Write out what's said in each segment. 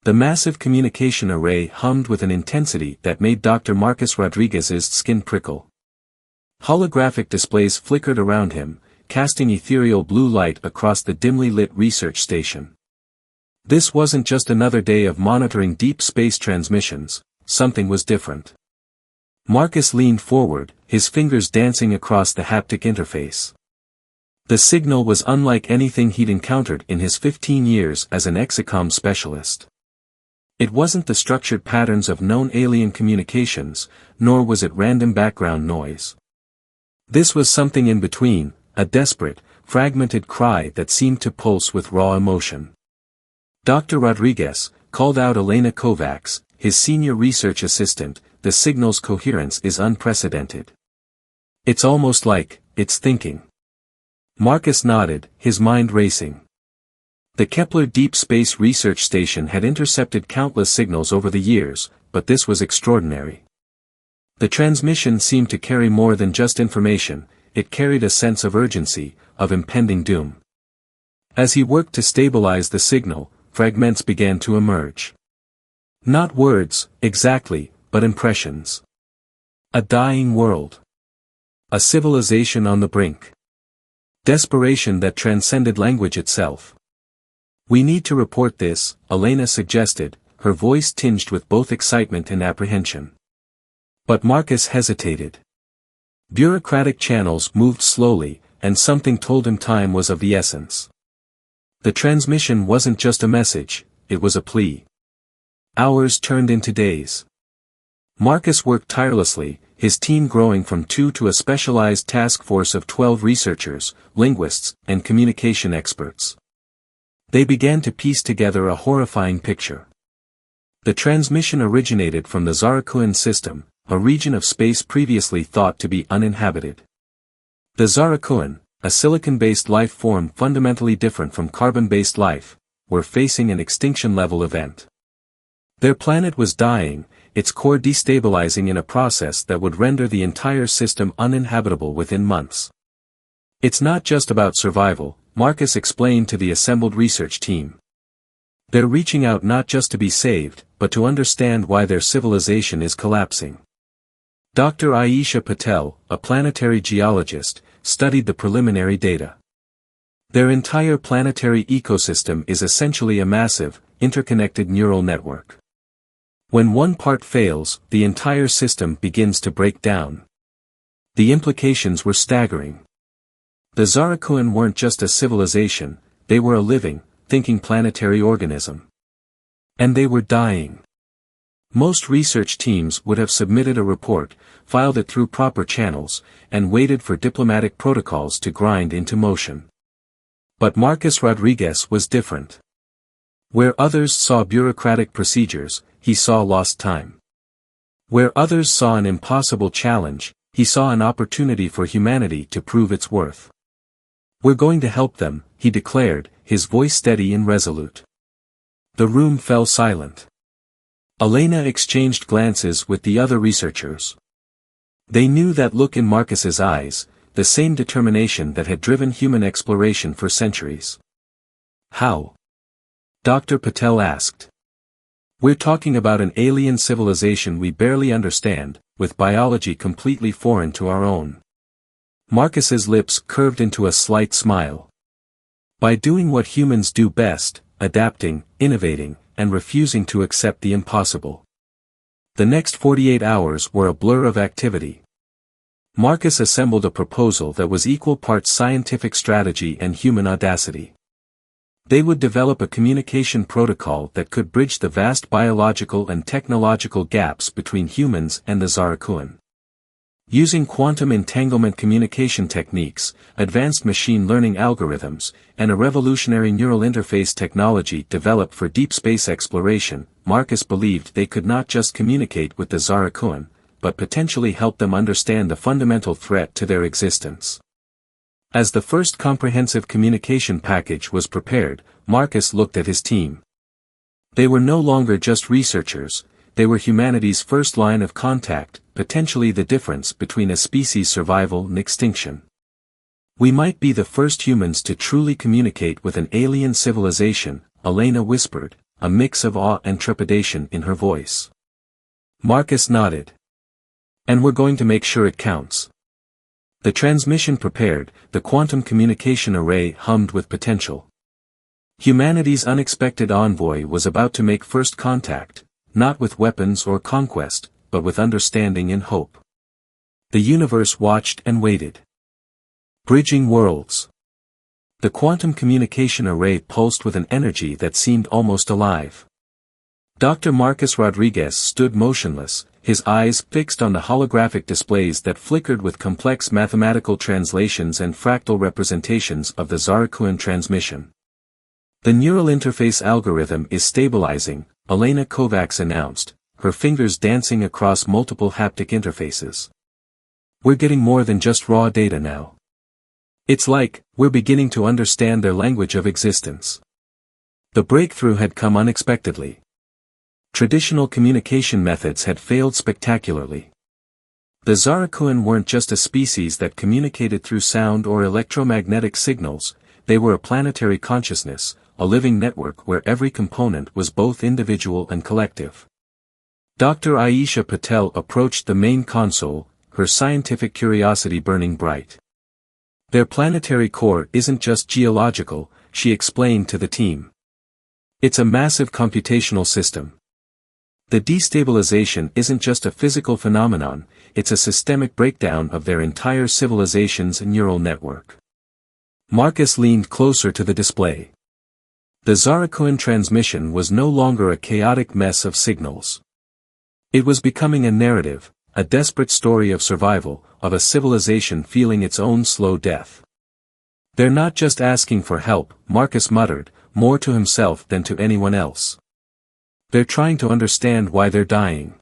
The massive communication array hummed with an intensity that made Dr. Marcus Rodriguez's skin prickle. Holographic displays flickered around him, casting ethereal blue light across the dimly lit research station. This wasn't just another day of monitoring deep space transmissions, something was different. Marcus leaned forward, his fingers dancing across the haptic interface. The signal was unlike anything he'd encountered in his 15 years as an exocom specialist. It wasn't the structured patterns of known alien communications, nor was it random background noise. This was something in between, a desperate, fragmented cry that seemed to pulse with raw emotion. Dr. Rodriguez called out Elena Kovacs, his senior research assistant. The signal's coherence is unprecedented. It's almost like, it's thinking. Marcus nodded, his mind racing. The Kepler Deep Space Research Station had intercepted countless signals over the years, but this was extraordinary. The transmission seemed to carry more than just information, it carried a sense of urgency, of impending doom. As he worked to stabilize the signal, fragments began to emerge. Not words, exactly, but impressions. A dying world. A civilization on the brink. Desperation that transcended language itself. We need to report this, Elena suggested, her voice tinged with both excitement and apprehension. But Marcus hesitated. Bureaucratic channels moved slowly, and something told him time was of the essence. The transmission wasn't just a message, it was a plea. Hours turned into days. Marcus worked tirelessly, his team growing from 2 to a specialized task force of 12 researchers, linguists, and communication experts. They began to piece together a horrifying picture. The transmission originated from the Zarakuan system, a region of space previously thought to be uninhabited. The Zarakuan, a silicon-based life form fundamentally different from carbon-based life, were facing an extinction-level event. Their planet was dying, its core destabilizing in a process that would render the entire system uninhabitable within months. It's not just about survival, Marcus explained to the assembled research team. They're reaching out not just to be saved, but to understand why their civilization is collapsing. Dr. Ayesha Patel, a planetary geologist, studied the preliminary data. Their entire planetary ecosystem is essentially a massive, interconnected neural network. When one part fails, the entire system begins to break down. The implications were staggering. The Zarakuan weren't just a civilization, they were a living, thinking planetary organism. And they were dying. Most research teams would have submitted a report, filed it through proper channels, and waited for diplomatic protocols to grind into motion. But Marcus Rodriguez was different. Where others saw bureaucratic procedures, he saw lost time. Where others saw an impossible challenge, he saw an opportunity for humanity to prove its worth. We're going to help them, he declared, his voice steady and resolute. The room fell silent. Elena exchanged glances with the other researchers. They knew that look in Marcus's eyes, the same determination that had driven human exploration for centuries. How? Dr. Patel asked. We're talking about an alien civilization we barely understand, with biology completely foreign to our own. Marcus's lips curved into a slight smile. By doing what humans do best, adapting, innovating, and refusing to accept the impossible. The next 48 hours were a blur of activity. Marcus assembled a proposal that was equal parts scientific strategy and human audacity. They would develop a communication protocol that could bridge the vast biological and technological gaps between humans and the Zarakuan. Using quantum entanglement communication techniques, advanced machine learning algorithms, and a revolutionary neural interface technology developed for deep space exploration, Marcus believed they could not just communicate with the Zarakuan, but potentially help them understand the fundamental threat to their existence. As the first comprehensive communication package was prepared, Marcus looked at his team. They were no longer just researchers, they were humanity's first line of contact, potentially the difference between a species' survival and extinction. We might be the first humans to truly communicate with an alien civilization, Elena whispered, a mix of awe and trepidation in her voice. Marcus nodded. And we're going to make sure it counts. The transmission prepared, the quantum communication array hummed with potential. Humanity's unexpected envoy was about to make first contact, not with weapons or conquest, but with understanding and hope. The universe watched and waited. Bridging worlds. The quantum communication array pulsed with an energy that seemed almost alive. Dr. Marcus Rodriguez stood motionless, his eyes fixed on the holographic displays that flickered with complex mathematical translations and fractal representations of the Zaracuan transmission. The neural interface algorithm is stabilizing, Elena Kovacs announced, her fingers dancing across multiple haptic interfaces. We're getting more than just raw data now. It's like, we're beginning to understand their language of existence. The breakthrough had come unexpectedly. Traditional communication methods had failed spectacularly. The Zaracuan weren't just a species that communicated through sound or electromagnetic signals, they were a planetary consciousness, a living network where every component was both individual and collective. Dr. Aisha Patel approached the main console, her scientific curiosity burning bright. Their planetary core isn't just geological, she explained to the team. It's a massive computational system. The destabilization isn't just a physical phenomenon, it's a systemic breakdown of their entire civilization's neural network. Marcus leaned closer to the display. The Zaracuan transmission was no longer a chaotic mess of signals. It was becoming a narrative, a desperate story of survival, of a civilization feeling its own slow death. They're not just asking for help, Marcus muttered, more to himself than to anyone else. They're trying to understand why they're dying.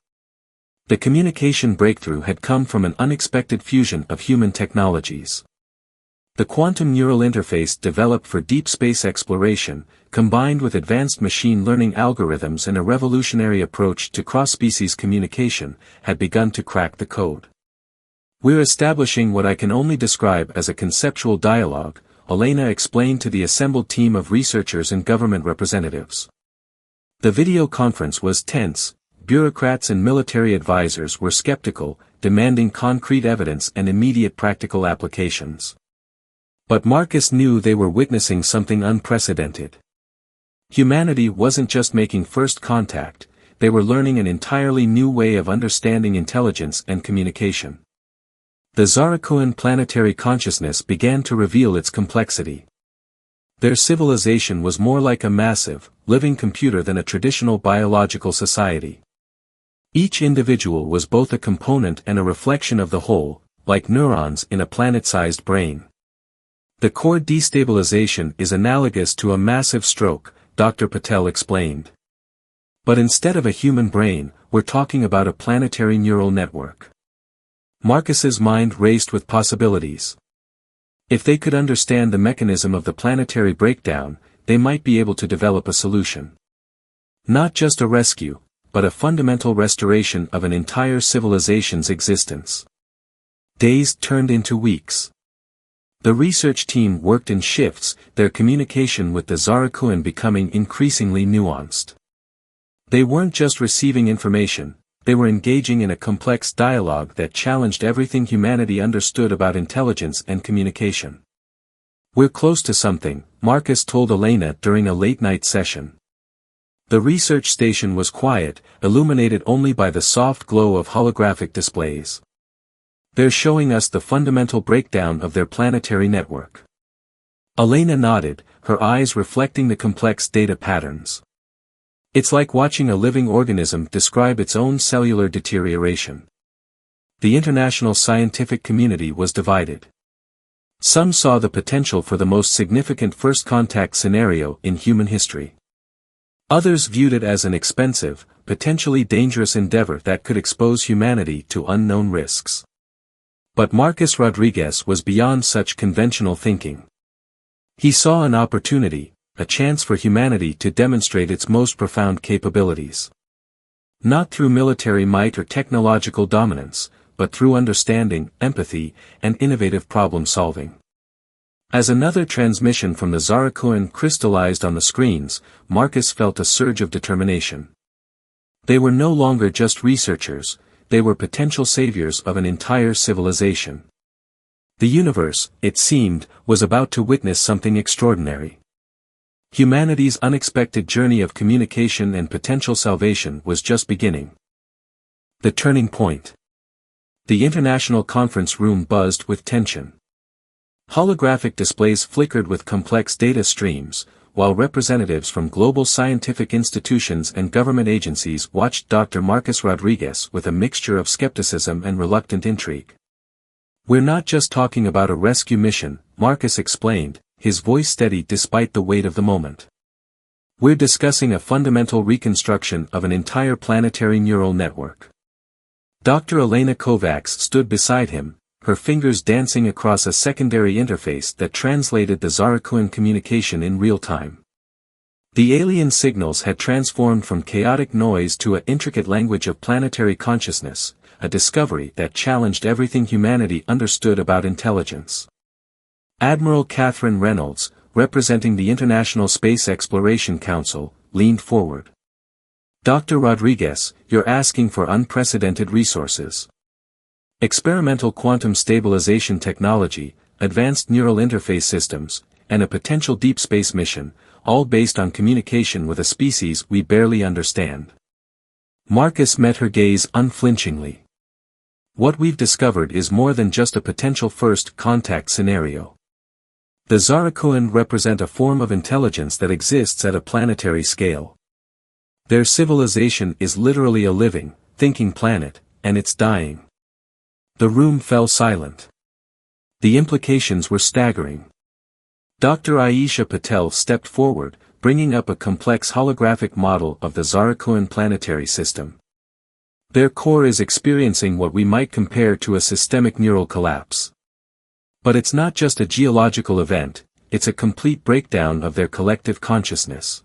The communication breakthrough had come from an unexpected fusion of human technologies. The quantum neural interface developed for deep space exploration, combined with advanced machine learning algorithms and a revolutionary approach to cross-species communication, had begun to crack the code. We're establishing what I can only describe as a conceptual dialogue, Elena explained to the assembled team of researchers and government representatives. The video conference was tense, bureaucrats and military advisors were skeptical, demanding concrete evidence and immediate practical applications. But Marcus knew they were witnessing something unprecedented. Humanity wasn't just making first contact, they were learning an entirely new way of understanding intelligence and communication. The Zaracuan planetary consciousness began to reveal its complexity. Their civilization was more like a massive, living computer than a traditional biological society. Each individual was both a component and a reflection of the whole, like neurons in a planet-sized brain. The core destabilization is analogous to a massive stroke, Dr. Patel explained. But instead of a human brain, we're talking about a planetary neural network. Marcus's mind raced with possibilities. If they could understand the mechanism of the planetary breakdown, they might be able to develop a solution. Not just a rescue, but a fundamental restoration of an entire civilization's existence. Days turned into weeks. The research team worked in shifts, their communication with the Zaracuan becoming increasingly nuanced. They weren't just receiving information, they were engaging in a complex dialogue that challenged everything humanity understood about intelligence and communication. We're close to something, Marcus told Elena during a late-night session. The research station was quiet, illuminated only by the soft glow of holographic displays. They're showing us the fundamental breakdown of their planetary network. Elena nodded, her eyes reflecting the complex data patterns. It's like watching a living organism describe its own cellular deterioration. The international scientific community was divided. Some saw the potential for the most significant first contact scenario in human history. Others viewed it as an expensive, potentially dangerous endeavor that could expose humanity to unknown risks. But Marcus Rodriguez was beyond such conventional thinking. He saw an opportunity, a chance for humanity to demonstrate its most profound capabilities. Not through military might or technological dominance, but through understanding, empathy, and innovative problem-solving. As another transmission from the Zarakuan crystallized on the screens, Marcus felt a surge of determination. They were no longer just researchers, they were potential saviors of an entire civilization. The universe, it seemed, was about to witness something extraordinary. Humanity's unexpected journey of communication and potential salvation was just beginning. The turning point. The international conference room buzzed with tension. Holographic displays flickered with complex data streams, while representatives from global scientific institutions and government agencies watched Dr. Marcus Rodriguez with a mixture of skepticism and reluctant intrigue. "We're not just talking about a rescue mission," Marcus explained, his voice steady despite the weight of the moment. "We're discussing a fundamental reconstruction of an entire planetary neural network." Dr. Elena Kovacs stood beside him, her fingers dancing across a secondary interface that translated the Zarakuan communication in real time. The alien signals had transformed from chaotic noise to an intricate language of planetary consciousness, a discovery that challenged everything humanity understood about intelligence. Admiral Catherine Reynolds, representing the International Space Exploration Council, leaned forward. "Dr. Rodriguez, you're asking for unprecedented resources. Experimental quantum stabilization technology, advanced neural interface systems, and a potential deep space mission, all based on communication with a species we barely understand." Marcus met her gaze unflinchingly. "What we've discovered is more than just a potential first contact scenario. The Zarakuan represent a form of intelligence that exists at a planetary scale. Their civilization is literally a living, thinking planet, and it's dying." The room fell silent. The implications were staggering. Dr. Aisha Patel stepped forward, bringing up a complex holographic model of the Zarakuan planetary system. "Their core is experiencing what we might compare to a systemic neural collapse. But it's not just a geological event, it's a complete breakdown of their collective consciousness."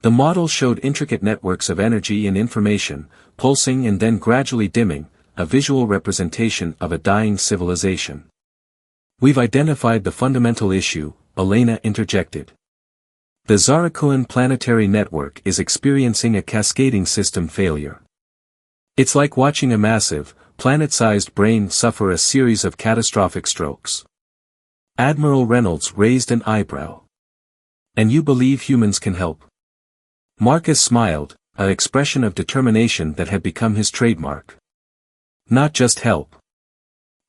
The model showed intricate networks of energy and information, pulsing and then gradually dimming, a visual representation of a dying civilization. "We've identified the fundamental issue," Elena interjected. "The Zarakuan planetary network is experiencing a cascading system failure. It's like watching a massive, planet-sized brain suffer a series of catastrophic strokes." Admiral Reynolds raised an eyebrow. "And you believe humans can help?" Marcus smiled, an expression of determination that had become his trademark. "Not just help.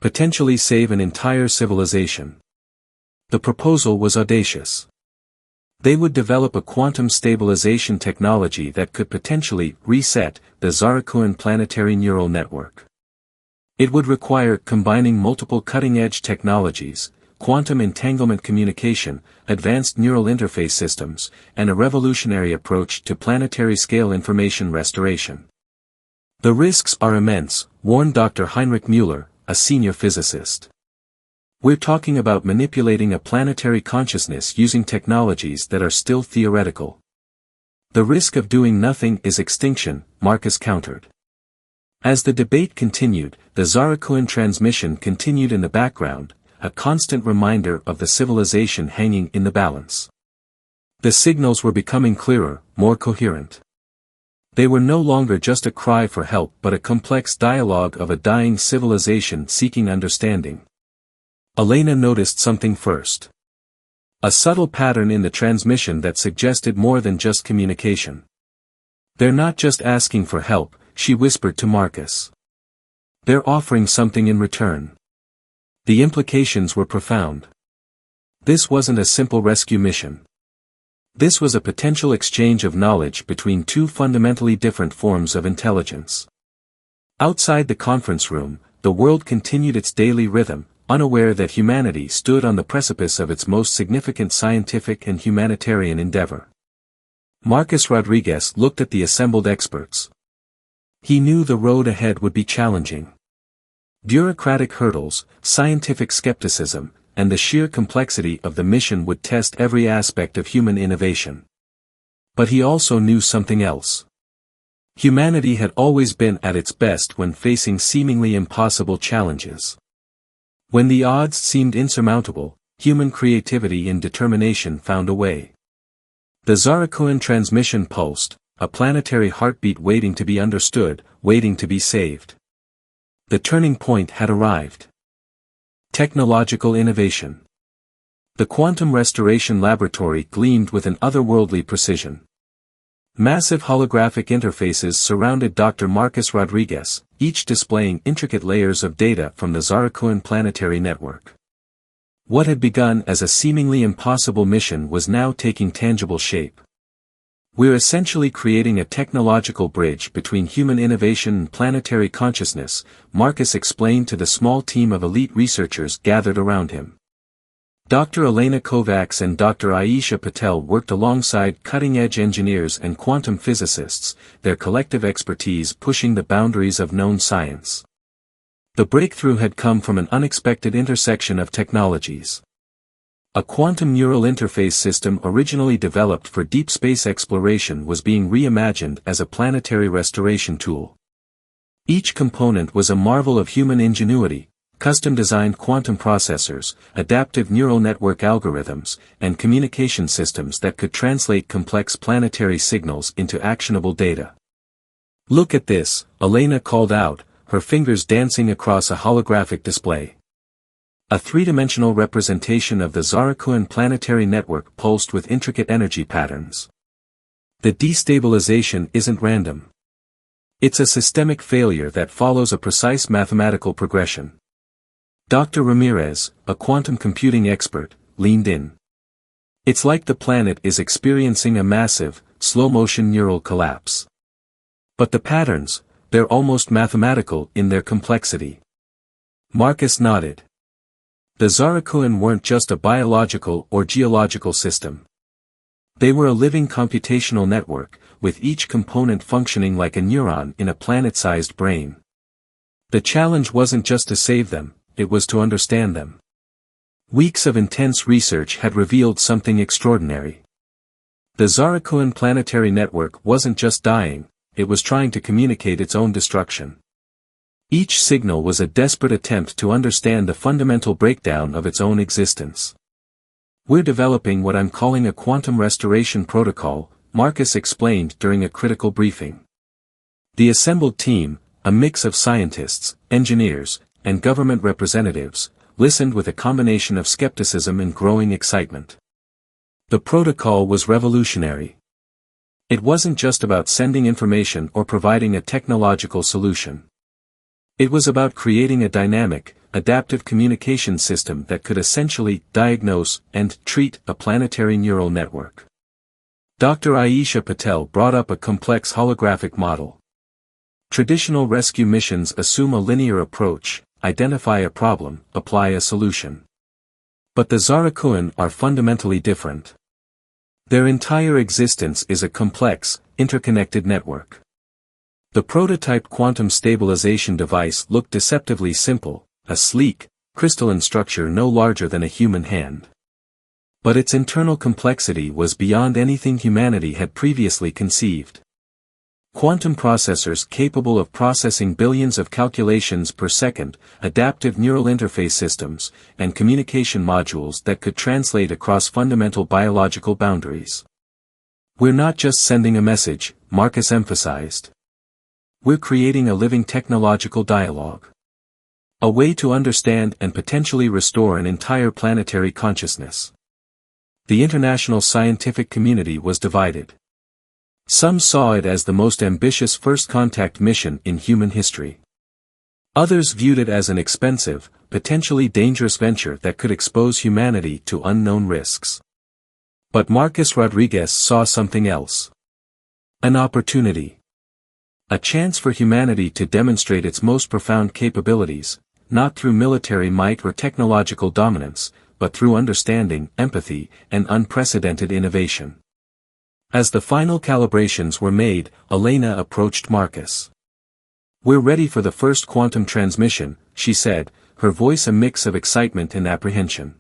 Potentially save an entire civilization." The proposal was audacious. They would develop a quantum stabilization technology that could potentially reset the Zarakuan planetary neural network. It would require combining multiple cutting-edge technologies, quantum entanglement communication, advanced neural interface systems, and a revolutionary approach to planetary-scale information restoration. "The risks are immense," warned Dr. Heinrich Müller, a senior physicist. "We're talking about manipulating a planetary consciousness using technologies that are still theoretical." "The risk of doing nothing is extinction," Marcus countered. As the debate continued, the Zarakuan transmission continued in the background, a constant reminder of the civilization hanging in the balance. The signals were becoming clearer, more coherent. They were no longer just a cry for help but a complex dialogue of a dying civilization seeking understanding. Elena noticed something first. A subtle pattern in the transmission that suggested more than just communication. "They're not just asking for help," she whispered to Marcus. "They're offering something in return." The implications were profound. This wasn't a simple rescue mission. This was a potential exchange of knowledge between two fundamentally different forms of intelligence. Outside the conference room, the world continued its daily rhythm, unaware that humanity stood on the precipice of its most significant scientific and humanitarian endeavor. Marcus Rodriguez looked at the assembled experts. He knew the road ahead would be challenging. Bureaucratic hurdles, scientific skepticism, and the sheer complexity of the mission would test every aspect of human innovation. But he also knew something else. Humanity had always been at its best when facing seemingly impossible challenges. When the odds seemed insurmountable, human creativity and determination found a way. The Zarakuan transmission pulsed, a planetary heartbeat waiting to be understood, waiting to be saved. The turning point had arrived. Technological innovation. The quantum restoration laboratory gleamed with an otherworldly precision. Massive holographic interfaces surrounded Dr. Marcus Rodriguez, each displaying intricate layers of data from the Zarakuan planetary network. What had begun as a seemingly impossible mission was now taking tangible shape. We're essentially creating a technological bridge between human innovation and planetary consciousness, Marcus explained to the small team of elite researchers gathered around him. Dr. Elena Kovacs and Dr. Aisha Patel worked alongside cutting-edge engineers and quantum physicists, their collective expertise pushing the boundaries of known science. The breakthrough had come from an unexpected intersection of technologies. A quantum neural interface system originally developed for deep space exploration was being reimagined as a planetary restoration tool. Each component was a marvel of human ingenuity: custom-designed quantum processors, adaptive neural network algorithms, and communication systems that could translate complex planetary signals into actionable data. "Look at this," Elena called out, her fingers dancing across a holographic display. A three-dimensional representation of the Zarakuan planetary network pulsed with intricate energy patterns. The destabilization isn't random. It's a systemic failure that follows a precise mathematical progression. Dr. Ramirez, a quantum computing expert, leaned in. "It's like the planet is experiencing a massive, slow-motion neural collapse. But the patterns, they're almost mathematical in their complexity." Marcus nodded. The Zarakuan weren't just a biological or geological system. They were a living computational network, with each component functioning like a neuron in a planet-sized brain. The challenge wasn't just to save them, it was to understand them. Weeks of intense research had revealed something extraordinary. The Zarakuan planetary network wasn't just dying, it was trying to communicate its own destruction. Each signal was a desperate attempt to understand the fundamental breakdown of its own existence. "We're developing what I'm calling a quantum restoration protocol," Marcus explained during a critical briefing. The assembled team, a mix of scientists, engineers, and government representatives, listened with a combination of skepticism and growing excitement. The protocol was revolutionary. It wasn't just about sending information or providing a technological solution. It was about creating a dynamic, adaptive communication system that could essentially diagnose and treat a planetary neural network. Dr. Aisha Patel brought up a complex holographic model. Traditional rescue missions assume a linear approach: identify a problem, apply a solution. But the Zarakuan are fundamentally different. Their entire existence is a complex, interconnected network. The prototype quantum stabilization device looked deceptively simple, a sleek, crystalline structure no larger than a human hand. But its internal complexity was beyond anything humanity had previously conceived. Quantum processors capable of processing billions of calculations per second, adaptive neural interface systems, and communication modules that could translate across fundamental biological boundaries. "We're not just sending a message," Marcus emphasized. "We're creating a living technological dialogue. A way to understand and potentially restore an entire planetary consciousness." The international scientific community was divided. Some saw it as the most ambitious first contact mission in human history. Others viewed it as an expensive, potentially dangerous venture that could expose humanity to unknown risks. But Marcus Rodriguez saw something else. An opportunity. A chance for humanity to demonstrate its most profound capabilities, not through military might or technological dominance, but through understanding, empathy, and unprecedented innovation. As the final calibrations were made, Elena approached Marcus. "We're ready for the first quantum transmission," she said, her voice a mix of excitement and apprehension.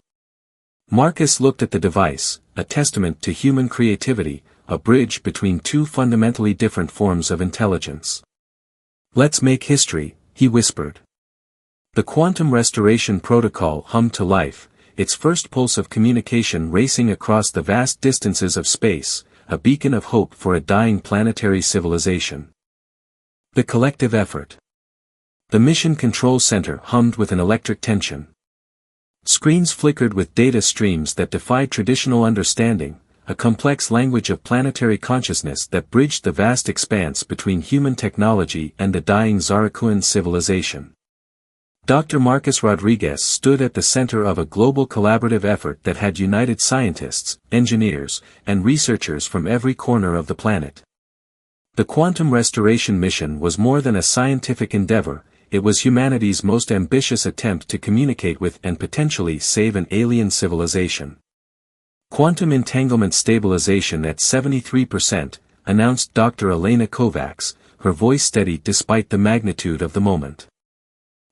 Marcus looked at the device, a testament to human creativity, a bridge between two fundamentally different forms of intelligence. "Let's make history," he whispered. The quantum restoration protocol hummed to life, its first pulse of communication racing across the vast distances of space, a beacon of hope for a dying planetary civilization. The collective effort. The Mission Control Center hummed with an electric tension. Screens flickered with data streams that defied traditional understanding, a complex language of planetary consciousness that bridged the vast expanse between human technology and the dying Zaracuan civilization. Dr. Marcus Rodriguez stood at the center of a global collaborative effort that had united scientists, engineers, and researchers from every corner of the planet. The Quantum Restoration Mission was more than a scientific endeavor, it was humanity's most ambitious attempt to communicate with and potentially save an alien civilization. Quantum entanglement stabilization at 73%, announced Dr. Elena Kovacs, her voice steady despite the magnitude of the moment.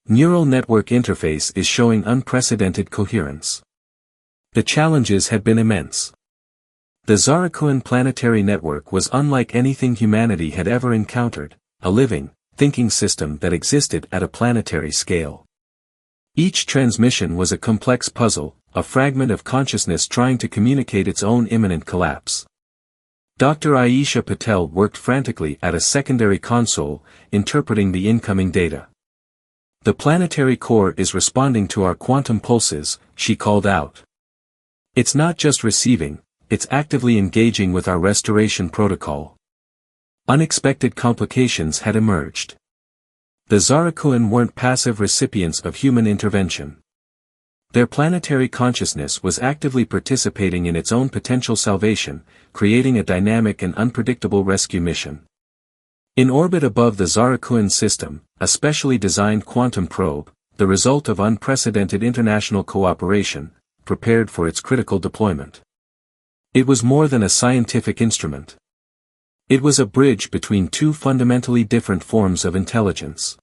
Neural network interface is showing unprecedented coherence. The challenges had been immense. The Zaracuan planetary network was unlike anything humanity had ever encountered, a living, thinking system that existed at a planetary scale. Each transmission was a complex puzzle, a fragment of consciousness trying to communicate its own imminent collapse. Dr. Ayesha Patel worked frantically at a secondary console, interpreting the incoming data. "The planetary core is responding to our quantum pulses," she called out. "It's not just receiving, it's actively engaging with our restoration protocol." Unexpected complications had emerged. The Zaracuan weren't passive recipients of human intervention. Their planetary consciousness was actively participating in its own potential salvation, creating a dynamic and unpredictable rescue mission. In orbit above the Zaracuan system, a specially designed quantum probe, the result of unprecedented international cooperation, prepared for its critical deployment. It was more than a scientific instrument. It was a bridge between two fundamentally different forms of intelligence.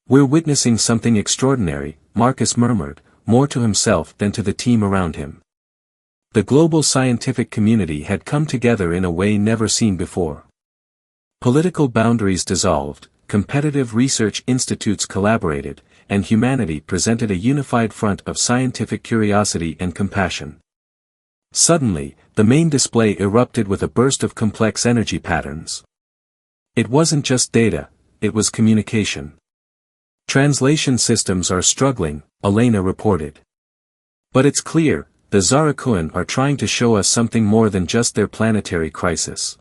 "We're witnessing something extraordinary," Marcus murmured, more to himself than to the team around him. The global scientific community had come together in a way never seen before. Political boundaries dissolved, competitive research institutes collaborated, and humanity presented a unified front of scientific curiosity and compassion. Suddenly, the main display erupted with a burst of complex energy patterns. It wasn't just data, it was communication. "Translation systems are struggling," Elena reported. "But it's clear, the Zaracuan are trying to show us something more than just their planetary crisis."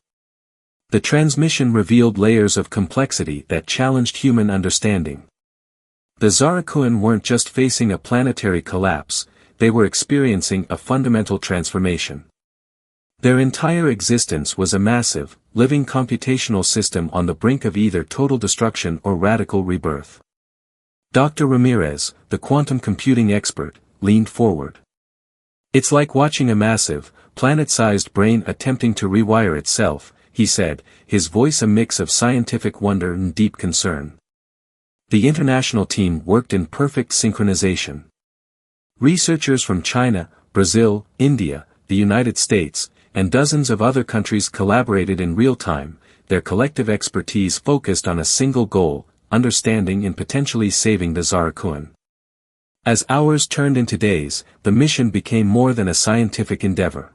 The transmission revealed layers of complexity that challenged human understanding. The Zaracuan weren't just facing a planetary collapse, they were experiencing a fundamental transformation. Their entire existence was a massive, living computational system on the brink of either total destruction or radical rebirth. Dr. Ramirez, the quantum computing expert, leaned forward. "It's like watching a massive, planet-sized brain attempting to rewire itself," he said, his voice a mix of scientific wonder and deep concern. The international team worked in perfect synchronization. Researchers from China, Brazil, India, the United States, and dozens of other countries collaborated in real time, their collective expertise focused on a single goal, understanding and potentially saving the Zaracuan. As hours turned into days, the mission became more than a scientific endeavor.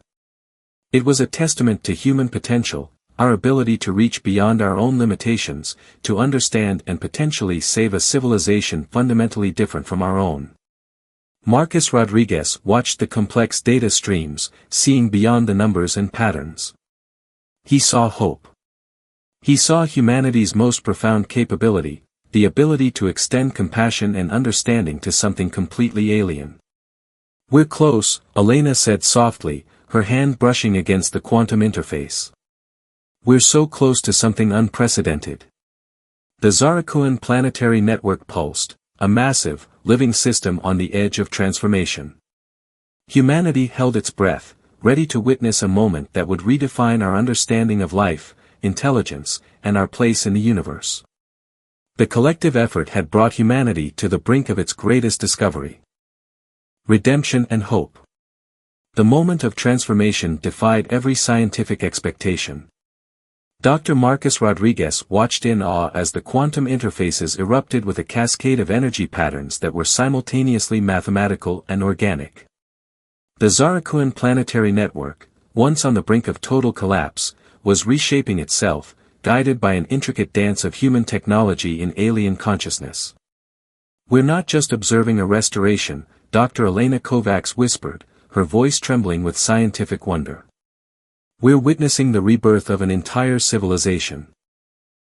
It was a testament to human potential, our ability to reach beyond our own limitations, to understand and potentially save a civilization fundamentally different from our own. Marcus Rodriguez watched the complex data streams, seeing beyond the numbers and patterns. He saw hope. He saw humanity's most profound capability, the ability to extend compassion and understanding to something completely alien. "We're close," Elena said softly, her hand brushing against the quantum interface. "We're so close to something unprecedented." The Zaracuan planetary network pulsed, a massive, living system on the edge of transformation. Humanity held its breath, ready to witness a moment that would redefine our understanding of life, intelligence, and our place in the universe. The collective effort had brought humanity to the brink of its greatest discovery. Redemption and hope. The moment of transformation defied every scientific expectation. Dr. Marcus Rodriguez watched in awe as the quantum interfaces erupted with a cascade of energy patterns that were simultaneously mathematical and organic. The Zarakuan planetary network, once on the brink of total collapse, was reshaping itself, guided by an intricate dance of human technology in alien consciousness. "We're not just observing a restoration," Dr. Elena Kovacs whispered, her voice trembling with scientific wonder. "We're witnessing the rebirth of an entire civilization."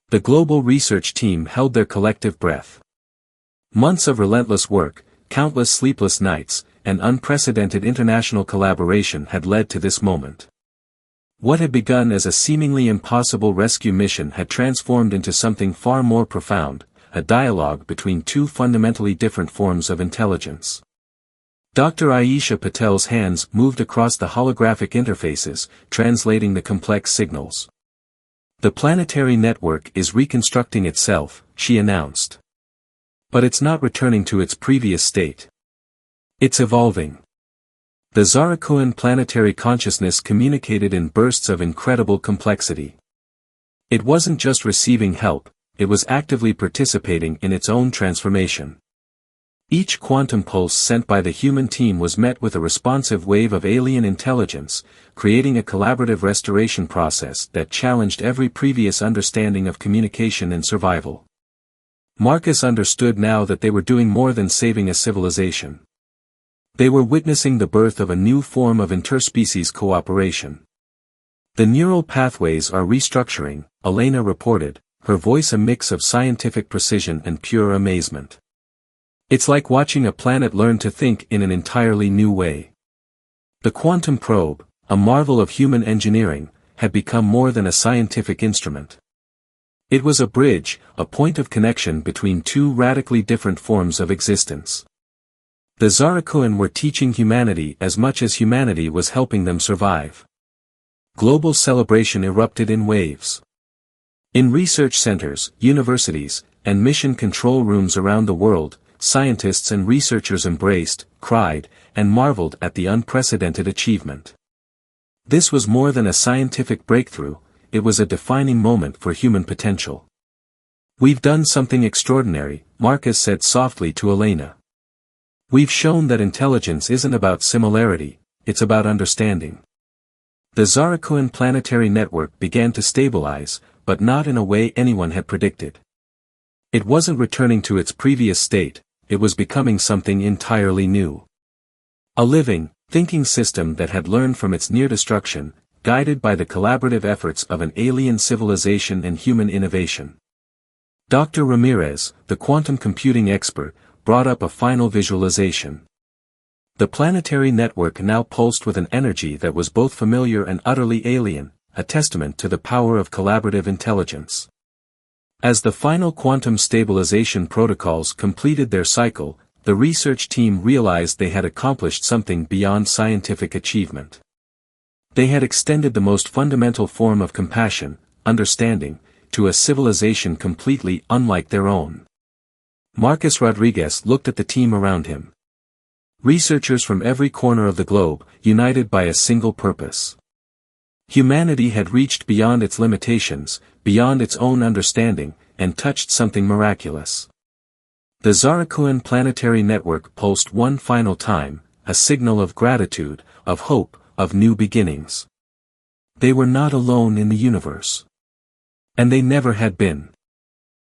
The global research team held their collective breath. Months of relentless work, countless sleepless nights, and unprecedented international collaboration had led to this moment. What had begun as a seemingly impossible rescue mission had transformed into something far more profound, a dialogue between two fundamentally different forms of intelligence. Dr. Ayesha Patel's hands moved across the holographic interfaces, translating the complex signals. "The planetary network is reconstructing itself," she announced. "But it's not returning to its previous state. It's evolving." The Zarakuan planetary consciousness communicated in bursts of incredible complexity. It wasn't just receiving help, it was actively participating in its own transformation. Each quantum pulse sent by the human team was met with a responsive wave of alien intelligence, creating a collaborative restoration process that challenged every previous understanding of communication and survival. Marcus understood now that they were doing more than saving a civilization. They were witnessing the birth of a new form of interspecies cooperation. "The neural pathways are restructuring," Elena reported, her voice a mix of scientific precision and pure amazement. "It's like watching a planet learn to think in an entirely new way." The quantum probe, a marvel of human engineering, had become more than a scientific instrument. It was a bridge, a point of connection between two radically different forms of existence. The Zarakuan were teaching humanity as much as humanity was helping them survive. Global celebration erupted in waves. In research centers, universities, and mission control rooms around the world, scientists and researchers embraced, cried, and marveled at the unprecedented achievement. This was more than a scientific breakthrough, it was a defining moment for human potential. "We've done something extraordinary," Marcus said softly to Elena. "We've shown that intelligence isn't about similarity, it's about understanding." The Zarakuan planetary network began to stabilize, but not in a way anyone had predicted. It wasn't returning to its previous state, it was becoming something entirely new. A living, thinking system that had learned from its near destruction, guided by the collaborative efforts of an alien civilization and human innovation. Dr. Ramirez, the quantum computing expert, brought up a final visualization. The planetary network now pulsed with an energy that was both familiar and utterly alien, a testament to the power of collaborative intelligence. As the final quantum stabilization protocols completed their cycle, the research team realized they had accomplished something beyond scientific achievement. They had extended the most fundamental form of compassion, understanding, to a civilization completely unlike their own. Marcus Rodriguez looked at the team around him. Researchers from every corner of the globe, united by a single purpose. Humanity had reached beyond its limitations, beyond its own understanding, and touched something miraculous. The Zarakuan planetary network pulsed one final time, a signal of gratitude, of hope, of new beginnings. They were not alone in the universe. And they never had been.